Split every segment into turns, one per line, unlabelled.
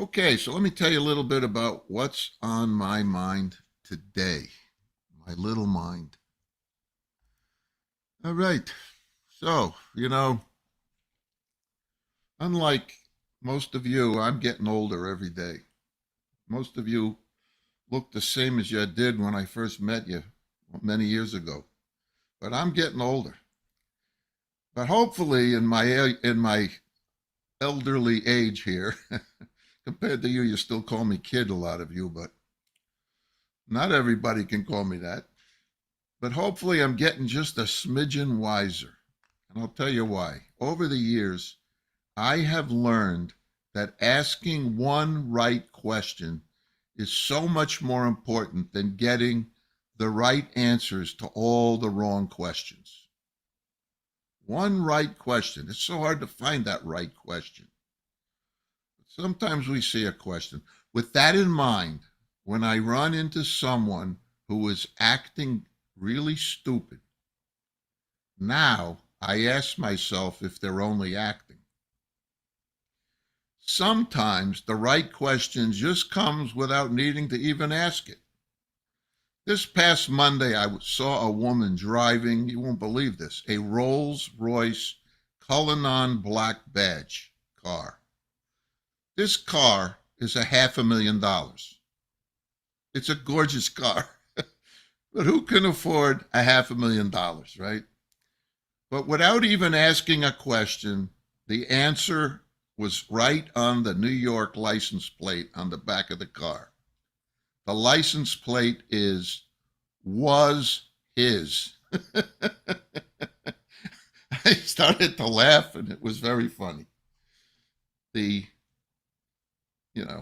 Okay, so let me tell you a little bit about what's on my mind today. My little mind. All right. So, unlike most of you, I'm getting older every day. Most of you look the same as you did when I first met you many years ago. But I'm getting older. But hopefully in my elderly age here, compared to you, you still call me kid, a lot of you, but not everybody can call me that. But hopefully I'm getting just a smidgen wiser. And I'll tell you why. Over the years, I have learned that asking one right question is so much more important than getting the right answers to all the wrong questions. One right question. It's so hard to find that right question. Sometimes we see a question. With that in mind, when I run into someone who is acting really stupid, now I ask myself if they're only acting. Sometimes the right question just comes without needing to even ask it. This past Monday, I saw a woman driving, you won't believe this, a Rolls-Royce Cullinan Black Badge car. This car is $500,000. It's a gorgeous car. But who can afford $500,000, right? But without even asking a question, the answer was right on the New York license plate on the back of the car. The license plate was his. I started to laugh and it was very funny.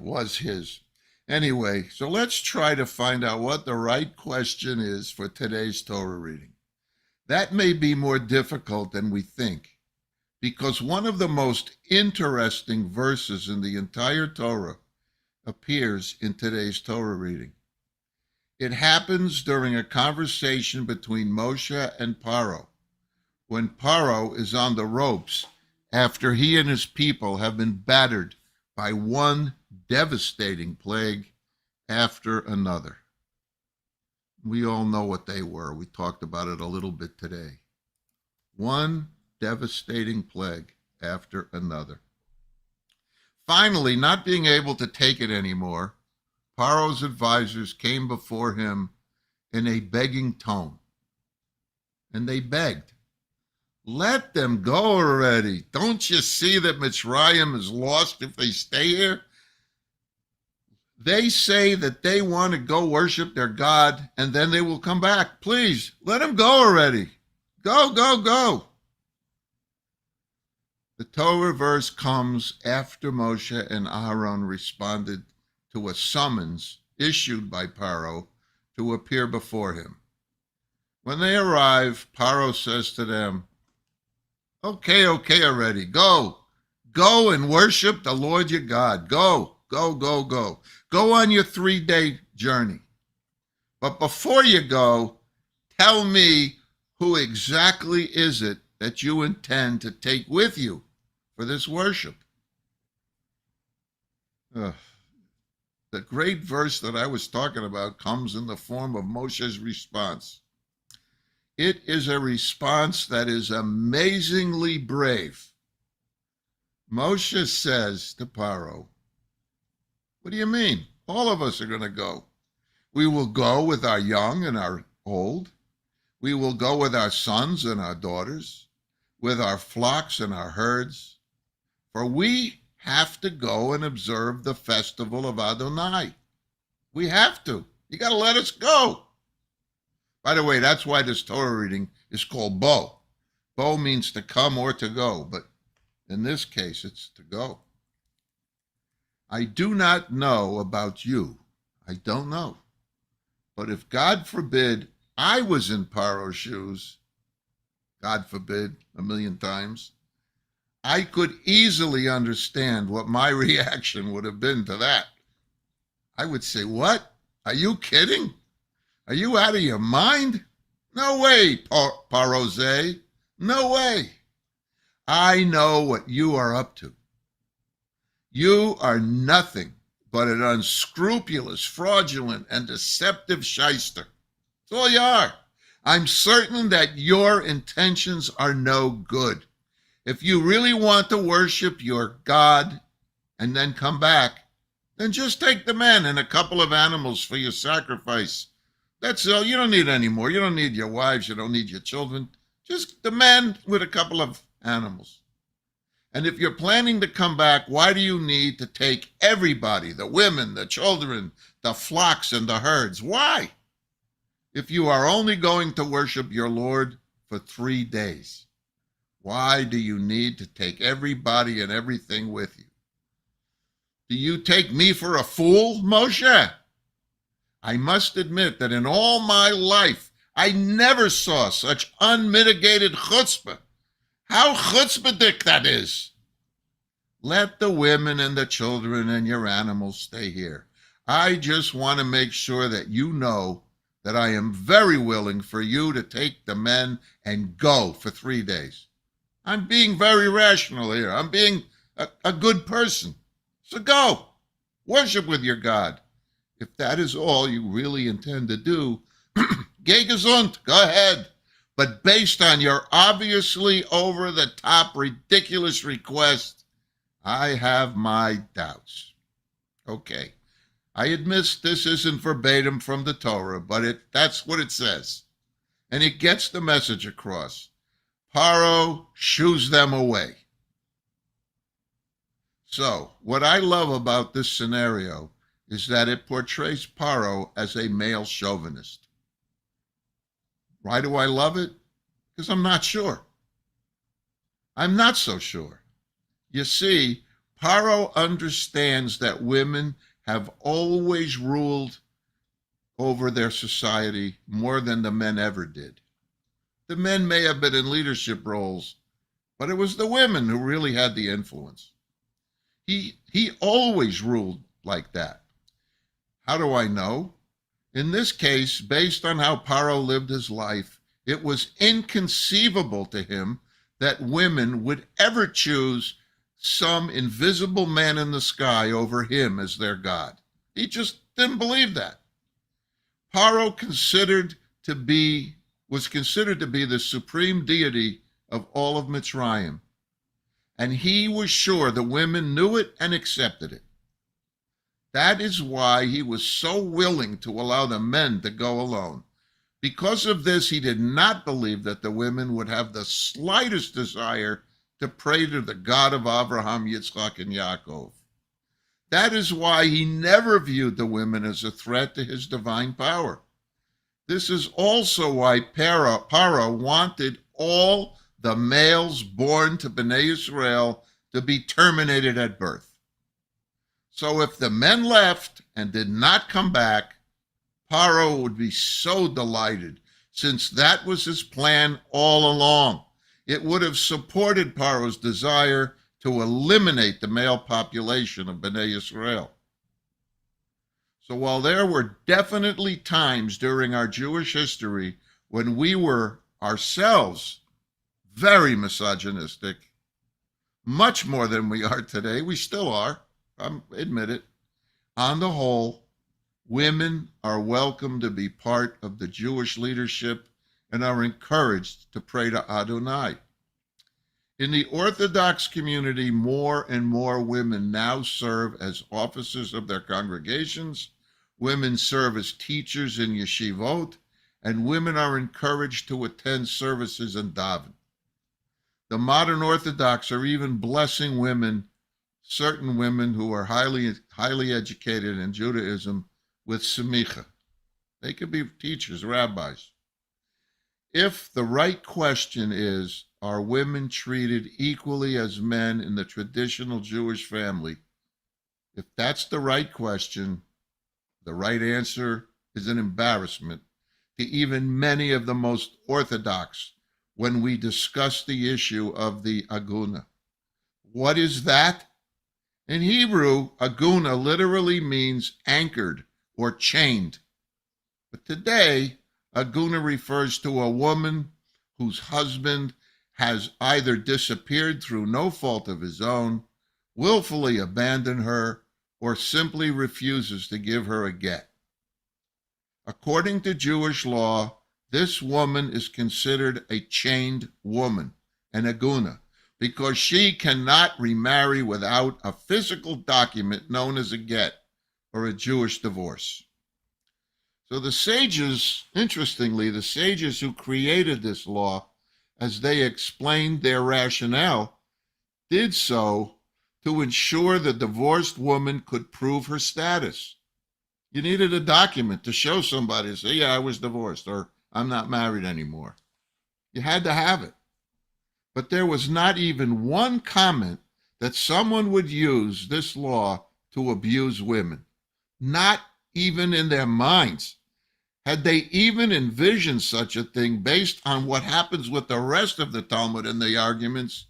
Was his. Anyway, so let's try to find out what the right question is for today's Torah reading. That may be more difficult than we think, because one of the most interesting verses in the entire Torah appears in today's Torah reading. It happens during a conversation between Moshe and Paro, when Paro is on the ropes after he and his people have been battered by one devastating plague after another. We all know what they were. We talked about it a little bit today. One devastating plague after another. Finally, not being able to take it anymore, Paro's advisors came before him in a begging tone. And they begged, "Let them go already. Don't you see that Mitzrayim is lost if they stay here? They say that they want to go worship their God and then they will come back. Please, let them go already. Go, go, go." The Torah verse comes after Moshe and Aaron responded to a summons issued by Paro to appear before him. When they arrive, Paro says to them, Okay already. Go. Go and worship the Lord your God. Go, go, go, go. Go on your 3-day journey. But before you go, tell me who exactly is it that you intend to take with you for this worship. The great verse that I was talking about comes in the form of Moshe's response. It is a response that is amazingly brave. Moshe says to Paro, "What do you mean? All of us are going to go. We will go with our young and our old. We will go with our sons and our daughters, with our flocks and our herds. For we have to go and observe the festival of Adonai. We have to. You got to let us go." By the way, that's why this Torah reading is called Bo. Bo means to come or to go, but in this case, it's to go. I do not know about you. I don't know. But if, God forbid, I was in Paro's shoes, God forbid, 1,000,000 times, I could easily understand what my reaction would have been to that. I would say, "What? Are you kidding? Are you out of your mind? No way, Parose. No way. I know what you are up to. You are nothing but an unscrupulous, fraudulent, and deceptive shyster. That's all you are. I'm certain that your intentions are no good. If you really want to worship your God and then come back, then just take the men and a couple of animals for your sacrifice. That's all. You don't need any more. You don't need your wives. You don't need your children. Just the men with a couple of animals. And if you're planning to come back, why do you need to take everybody, the women, the children, the flocks, and the herds? Why? If you are only going to worship your Lord for 3 days, why do you need to take everybody and everything with you? Do you take me for a fool, Moshe? I must admit that in all my life, I never saw such unmitigated chutzpah. How chutzpahdik that is. Let the women and the children and your animals stay here. I just want to make sure that you know that I am very willing for you to take the men and go for 3 days. I'm being very rational here. I'm being a good person. So go. Worship with your God. If that is all you really intend to do, geh gesund, go ahead. But based on your obviously over-the-top, ridiculous request, I have my doubts. Okay. I admit this isn't verbatim from the Torah, but that's what it says. And it gets the message across. Paro shoos them away. So, what I love about this scenario is that it portrays Paro as a male chauvinist. Why do I love it? Because I'm not sure. I'm not so sure. You see, Paro understands that women have always ruled over their society more than the men ever did. The men may have been in leadership roles, but it was the women who really had the influence. He always ruled like that. How do I know? In this case, based on how Paro lived his life, it was inconceivable to him that women would ever choose some invisible man in the sky over him as their God. He just didn't believe that. Paro was considered to be the supreme deity of all of Mitzrayim, and he was sure the women knew it and accepted it. That is why he was so willing to allow the men to go alone. Because of this, he did not believe that the women would have the slightest desire to pray to the God of Abraham, Yitzchak, and Yaakov. That is why he never viewed the women as a threat to his divine power. This is also why Paro wanted all the males born to Bnei Israel to be terminated at birth. So if the men left and did not come back, Paro would be so delighted, since that was his plan all along. It would have supported Paro's desire to eliminate the male population of Bnei Israel. So while there were definitely times during our Jewish history when we were ourselves very misogynistic, much more than we are today, we still are, admit it. On the whole, women are welcome to be part of the Jewish leadership and are encouraged to pray to Adonai. In the Orthodox community, more and more women now serve as officers of their congregations. Women serve as teachers in yeshivot, and women are encouraged to attend services and daven. The modern Orthodox are even blessing women, certain women who are highly educated in Judaism, with semicha. They could be teachers, rabbis. If the right question is, are women treated equally as men in the traditional Jewish family? If that's the right question, the right answer is an embarrassment to even many of the most Orthodox when we discuss the issue of the aguna. What is that? In Hebrew, aguna literally means anchored or chained. But today, aguna refers to a woman whose husband has either disappeared through no fault of his own willfully abandon her, or simply refuses to give her a get. According to Jewish law, this woman is considered a chained woman, an aguna, because she cannot remarry without a physical document known as a get or a Jewish divorce. So the sages, interestingly, the sages who created this law, as they explained their rationale, did so to ensure the divorced woman could prove her status. You needed a document to show somebody, say, yeah, I was divorced, or I'm not married anymore. You had to have it. But there was not even one comment that someone would use this law to abuse women. Not even in their minds. Had they even envisioned such a thing based on what happens with the rest of the Talmud and the arguments,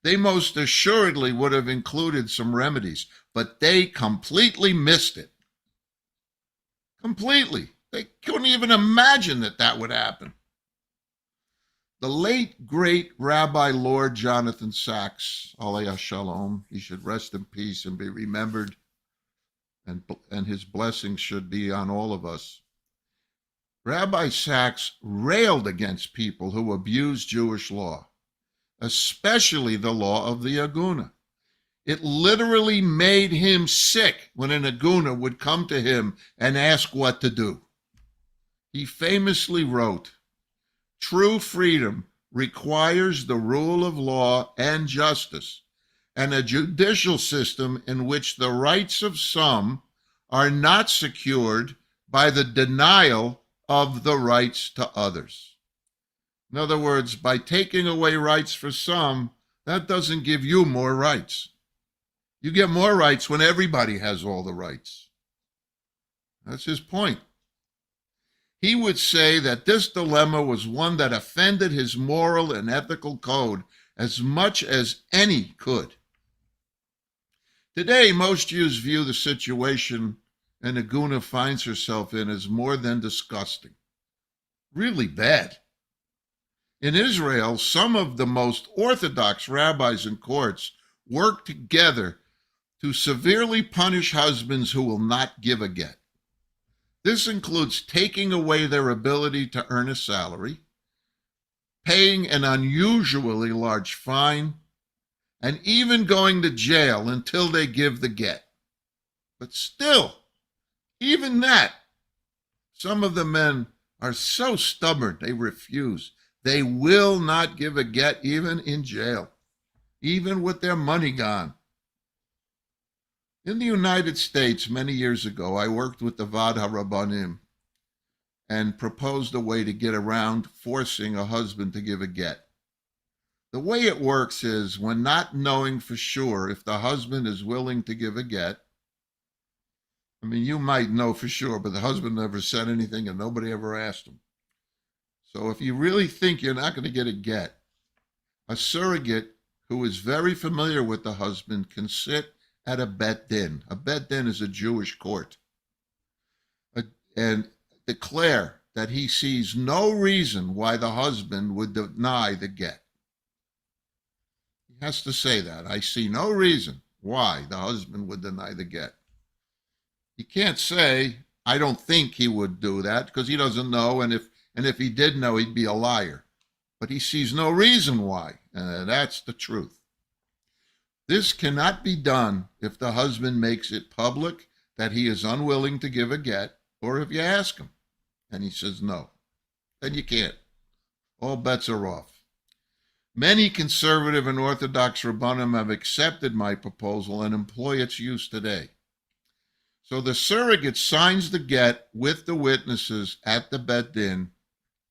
they most assuredly would have included some remedies, but they completely missed it. Completely. They couldn't even imagine that that would happen. The late, great Rabbi Lord Jonathan Sacks, Alei Shalom, he should rest in peace and be remembered, and his blessings should be on all of us. Rabbi Sacks railed against people who abused Jewish law, especially the law of the aguna. It literally made him sick when an aguna would come to him and ask what to do. He famously wrote, "True freedom requires the rule of law and justice, and a judicial system in which the rights of some are not secured by the denial of the rights to others." In other words, by taking away rights for some, that doesn't give you more rights. You get more rights when everybody has all the rights. That's his point. He would say that this dilemma was one that offended his moral and ethical code as much as any could. Today, most Jews view the situation an aguna finds herself in as more than disgusting. Really bad. In Israel, some of the most orthodox rabbis and courts work together to severely punish husbands who will not give a get. This includes taking away their ability to earn a salary, paying an unusually large fine, and even going to jail until they give the get. But still, even that, some of the men are so stubborn, they refuse. They will not give a get even in jail, even with their money gone. In the United States, many years ago, I worked with the Vad HaRabbanim and proposed a way to get around forcing a husband to give a get. The way it works is, when not knowing for sure if the husband is willing to give a get, I mean, you might know for sure, but the husband never said anything and nobody ever asked him. So if you really think you're not going to get a get, a surrogate who is very familiar with the husband can sit at a bet din. A bet din is a Jewish court. And declare that he sees no reason why the husband would deny the get. He has to say that. I see no reason why the husband would deny the get. He can't say, I don't think he would do that, because he doesn't know, and if he did know, he'd be a liar. But he sees no reason why, and that's the truth. This cannot be done if the husband makes it public that he is unwilling to give a get, or if you ask him and he says no. Then you can't. All bets are off. Many conservative and Orthodox Rabbanim have accepted my proposal and employ its use today. So the surrogate signs the get with the witnesses at the bet din.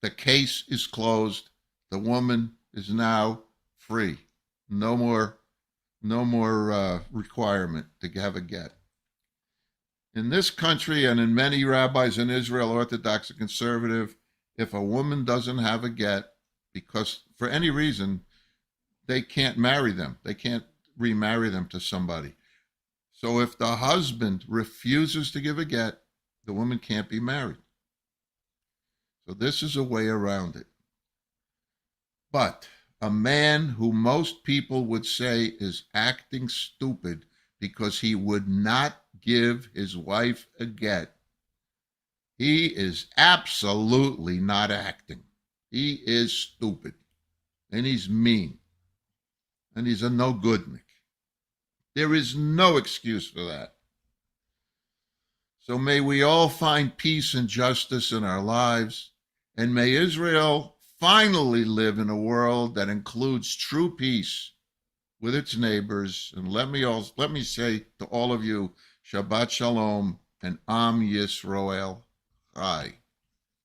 The case is closed. The woman is now free. No more requirement to have a get. In this country and in many rabbis in Israel, Orthodox and conservative, if a woman doesn't have a get, because for any reason, they can't marry them. They can't remarry them to somebody. So if the husband refuses to give a get, the woman can't be married. So this is a way around it. But a man who most people would say is acting stupid because he would not give his wife a get. He is absolutely not acting. He is stupid. And he's mean. And he's a no-goodnik. There is no excuse for that. So may we all find peace and justice in our lives, and may Israel finally live in a world that includes true peace with its neighbors. And let me say to all of you, Shabbat Shalom and Am Yisrael Chai.